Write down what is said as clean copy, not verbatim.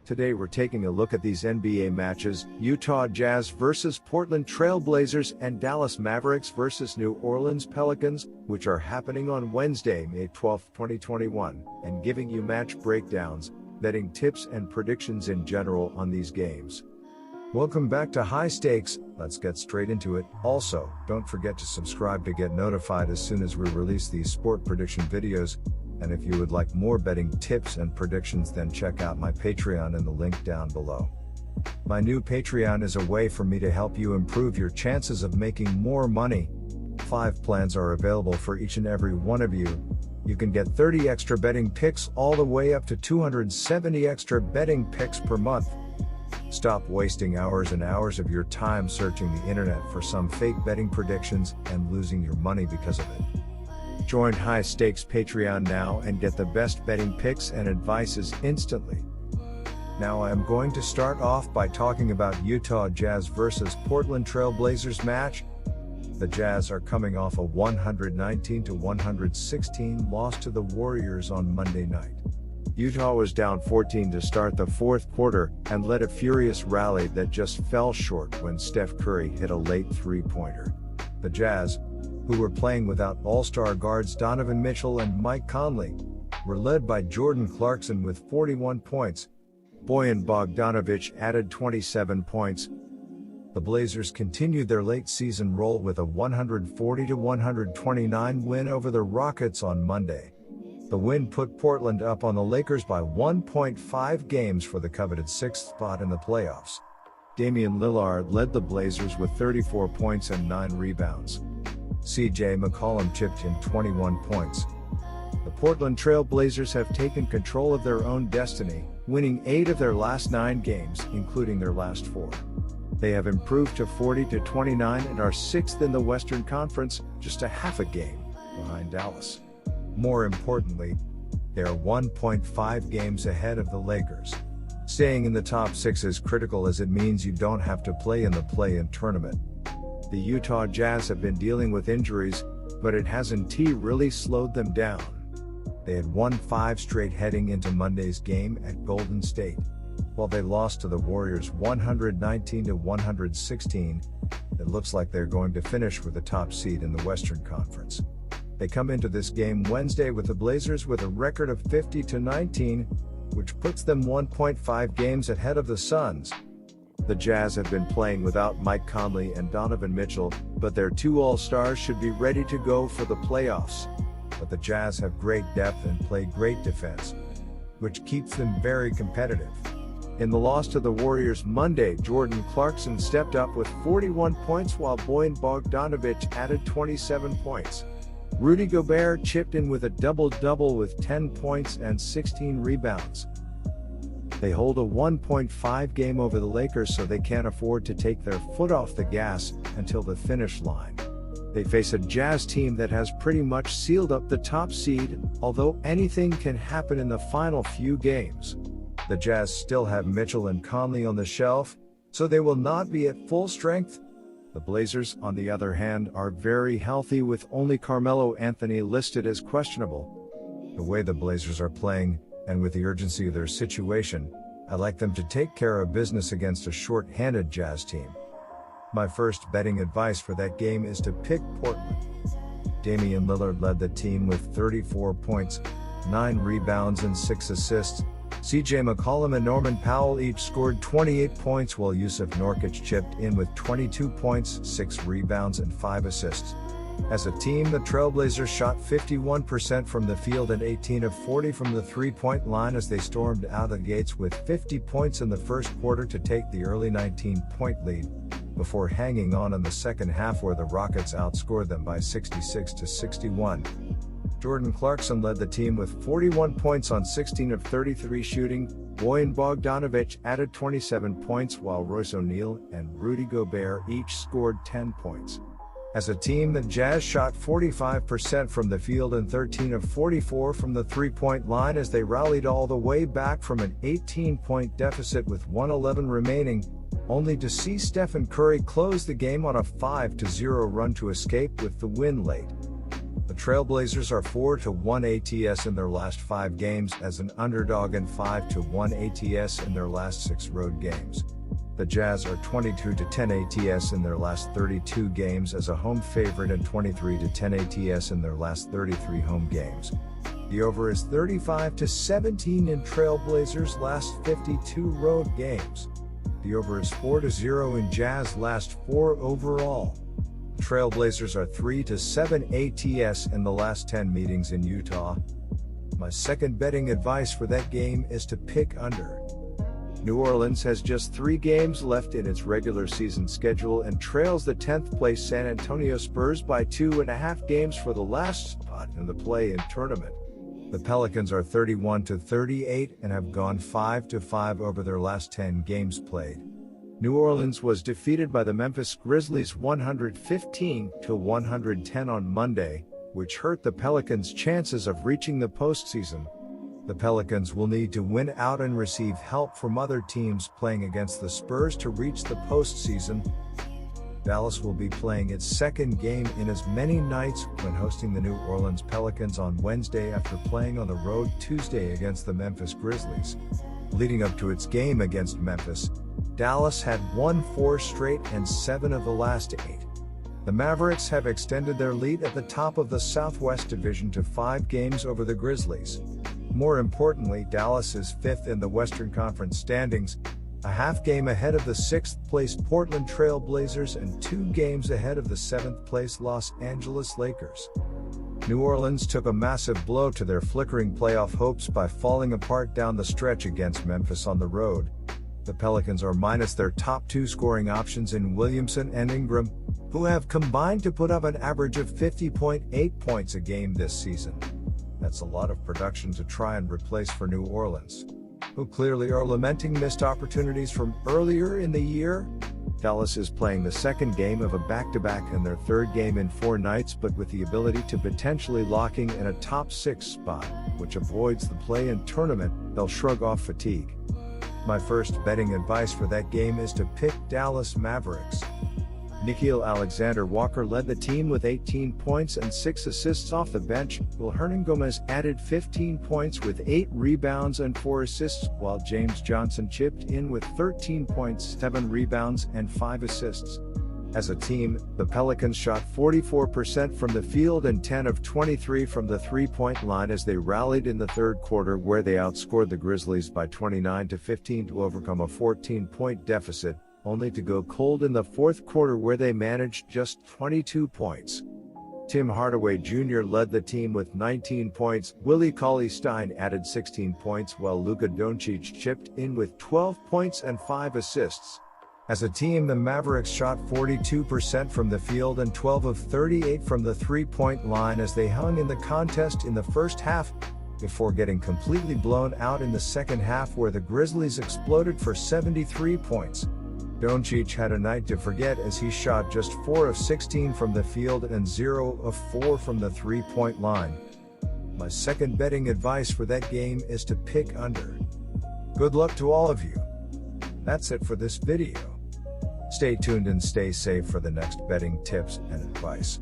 Today we're taking a look at these NBA matches: Utah Jazz versus Portland Trail Blazers and Dallas Mavericks versus New Orleans Pelicans, which are happening on Wednesday, May 12, 2021, and giving you match breakdowns, betting tips and predictions in general on these games. Welcome back to High Stakes. Let's get straight into it. Also, don't forget to subscribe to get notified as soon as we release these sport prediction videos. And if you would like more betting tips and predictions, then check out my Patreon in the link down below. My new Patreon is a way for me to help you improve your chances of making more money. 5 plans are available for each and every one of you. You can get 30 extra betting picks all the way up to 270 extra betting picks per month. Stop wasting hours and hours of your time searching the internet for some fake betting predictions and losing your money because of it. Join High Stakes Patreon now and get the best betting picks and advices instantly. Now I am going to start off by talking about Utah Jazz versus Portland Trail Blazers match. The Jazz are coming off a 119-116 loss to the Warriors on Monday night. Utah was down 14 to start the fourth quarter and led a furious rally that just fell short when Steph Curry hit a late three-pointer. The Jazz, who were playing without all-star guards Donovan Mitchell and Mike Conley, were led by Jordan Clarkson with 41 points. Bojan Bogdanovic added 27 points. The Blazers continued their late-season roll with a 140-129 win over the Rockets on Monday. The win put Portland up on the Lakers by 1.5 games for the coveted 6th spot in the playoffs. Damian Lillard led the Blazers with 34 points and 9 rebounds. CJ McCollum chipped in 21 points. The Portland Trail Blazers have taken control of their own destiny, winning 8 of their last 9 games, including their last 4. They have improved to 40-29 and are 6th in the Western Conference, just a half a game behind Dallas. More importantly, they are 1.5 games ahead of the Lakers. Staying in the top 6 is critical, as it means you don't have to play in the play-in tournament. The Utah Jazz have been dealing with injuries, but it hasn't really slowed them down. They had won 5 straight heading into Monday's game at Golden State. While they lost to the Warriors 119-116, it looks like they're going to finish with the top seed in the Western Conference. They come into this game Wednesday with the Blazers with a record of 50-19, which puts them 1.5 games ahead of the Suns. The Jazz have been playing without Mike Conley and Donovan Mitchell, but their 2 All-Stars should be ready to go for the playoffs. But the Jazz have great depth and play great defense, which keeps them very competitive. In the loss to the Warriors Monday, Jordan Clarkson stepped up with 41 points while Bojan Bogdanovic added 27 points. Rudy Gobert chipped in with a double-double with 10 points and 16 rebounds. They hold a 1.5 game over the Lakers, so they can't afford to take their foot off the gas until the finish line. They face a Jazz team that has pretty much sealed up the top seed, although anything can happen in the final few games. The Jazz still have Mitchell and Conley on the shelf, so they will not be at full strength. The Blazers, on the other hand, are very healthy with only Carmelo Anthony listed as questionable. The way the Blazers are playing, and with the urgency of their situation, I like them to take care of business against a short-handed Jazz team. My first betting advice for that game is to pick Portland. Damian Lillard led the team with 34 points, 9 rebounds and 6 assists. CJ McCollum and Norman Powell each scored 28 points, while Jusuf Nurkic chipped in with 22 points, 6 rebounds and 5 assists. As a team, the Trailblazers shot 51% from the field and 18 of 40 from the three-point line as they stormed out of the gates with 50 points in the first quarter to take the early 19-point lead, before hanging on in the second half where the Rockets outscored them by 66-61. Jordan Clarkson led the team with 41 points on 16 of 33 shooting. Bojan Bogdanovic added 27 points while Royce O'Neal and Rudy Gobert each scored 10 points. As a team, the Jazz shot 45% from the field and 13 of 44 from the three-point line as they rallied all the way back from an 18-point deficit with 1:11 remaining, only to see Stephen Curry close the game on a 5-0 run to escape with the win late. The Trailblazers are 4-1 ATS in their last 5 games as an underdog and 5-1 ATS in their last 6 road games. The Jazz are 22-10 ATS in their last 32 games as a home favorite and 23-10 ATS in their last 33 home games. The over is 35-17 in Trailblazers' last 52 road games. The over is 4-0 in Jazz last 4 overall. Trailblazers are 3-7 ATS in the last 10 meetings in Utah. My second betting advice for that game is to pick under. New Orleans has just 3 games left in its regular season schedule and trails the 10th place San Antonio Spurs by 2.5 games for the last spot in the play-in tournament. The Pelicans are 31-38 and have gone 5-5 over their last 10 games played. New Orleans was defeated by the Memphis Grizzlies 115-110 on Monday, which hurt the Pelicans' chances of reaching the postseason. The Pelicans will need to win out and receive help from other teams playing against the Spurs to reach the postseason. Dallas will be playing its second game in as many nights when hosting the New Orleans Pelicans on Wednesday after playing on the road Tuesday against the Memphis Grizzlies. Leading up to its game against Memphis, Dallas had won 4 straight and 7 of the last 8. The Mavericks have extended their lead at the top of the Southwest Division to 5 games over the Grizzlies. More importantly, Dallas is 5th in the Western Conference standings, a half game ahead of the 6th place Portland Trail Blazers and 2 games ahead of the 7th place Los Angeles Lakers. New Orleans took a massive blow to their flickering playoff hopes by falling apart down the stretch against Memphis on the road. The Pelicans are minus their top 2 scoring options in Williamson and Ingram, who have combined to put up an average of 50.8 points a game this season. That's a lot of production to try and replace for New Orleans, who clearly are lamenting missed opportunities from earlier in the year. Dallas is playing the second game of a back-to-back and their third game in 4 nights, but with the ability to potentially locking in a top 6 spot, which avoids the play-in tournament, they'll shrug off fatigue. My first betting advice for that game is to pick Dallas Mavericks. Nickeil Alexander-Walker led the team with 18 points and 6 assists off the bench, while Hernangomez added 15 points with 8 rebounds and 4 assists, while James Johnson chipped in with 13 points, 7 rebounds, and 5 assists. As a team, the Pelicans shot 44% from the field and 10 of 23 from the three-point line as they rallied in the third quarter, where they outscored the Grizzlies by 29-15 to overcome a 14-point deficit, only to go cold in the fourth quarter where they managed just 22 points. Tim Hardaway Jr. led the team with 19 points, Willie Cauley-Stein added 16 points while Luka Doncic chipped in with 12 points and 5 assists. As a team, the Mavericks shot 42% from the field and 12 of 38 from the three-point line as they hung in the contest in the first half, before getting completely blown out in the second half where the Grizzlies exploded for 73 points. Doncic had a night to forget as he shot just 4 of 16 from the field and 0 of 4 from the three-point line. My second betting advice for that game is to pick under. Good luck to all of you. That's it for this video. Stay tuned and stay safe for the next betting tips and advice.